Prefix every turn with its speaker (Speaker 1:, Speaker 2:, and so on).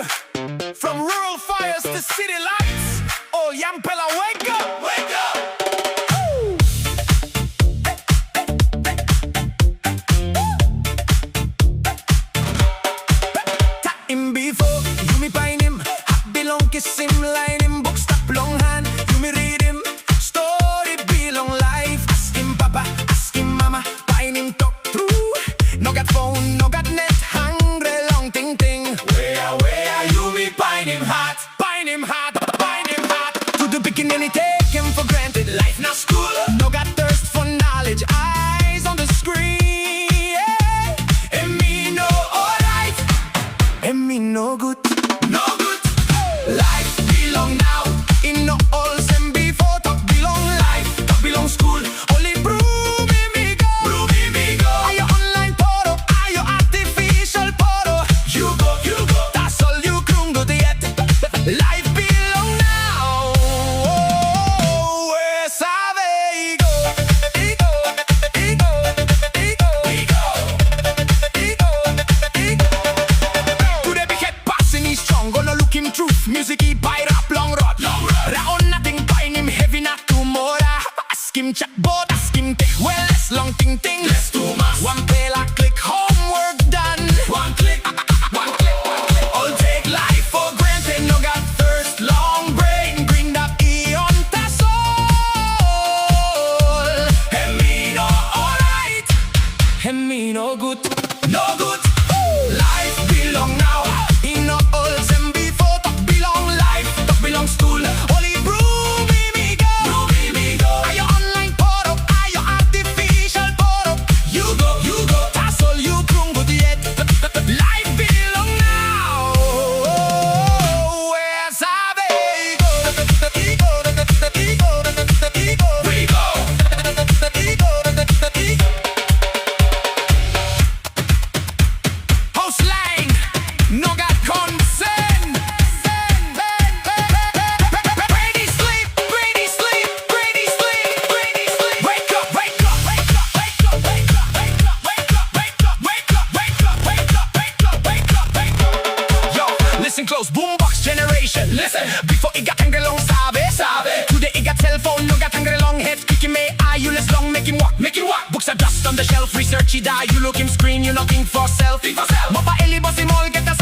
Speaker 1: From rural fires to city lights, oh young fella, wake up, wake up. Him before, you me find him. Happy long kiss him, line him, book stop long hand. You me read him, story belong life. Ask him papa, ask him mama, find him talk through. No got phone, no got net, hungry long ting ting. Where you me find him hot, find him hot, find him hot. To the beginning, he take him for granted. Life not school, no got thirst for knowledge. Eyes on the screen, yeah. And me know alright. And me no good, no good. Life belong now, in no halls and before. Talk belong life, talk belong school. Only brew me go, Are you online photo, are you artificial photo? You go, that's all you crungo to yet. Life belong now, where sabe go. Today big head passing is strong, gonna look him truth. Music he buy rap long rod. Raon nothing find him heavy not tomorrow. Ask him chatbot, ask him take well less long ting ting. Less too much. One pela click, homework done. One click, one click, one click. All take life for granted, no got thirst, long brain, bring that on the soul. And me no alright, and me no good, no good. Life belong now, in no halls and before. Talk belong life, talk belong school. Only brew me go, Are you online photo, are you artificial photo? You go, that's all you crungo to yet. Life belong now, where sabe go. We go. House line, no got consent. Brady sleep, Brady sleep, Brady sleep, Brady sleep. Wake up, wake up, wake up, wake up, wake up, wake up, wake up, wake up, wake up, wake up, wake up, wake up, wake up, wake up. Yo, listen close, Boombox generation. Listen, before it got tangre long, sabe. Today it got cell phone, no got tangre long head. Kick him eye, you less long, make him walk, make him walk. Books are dust on the shelf, research he die. You look him screen, you nothing for self. Mapa eli boss him all, get the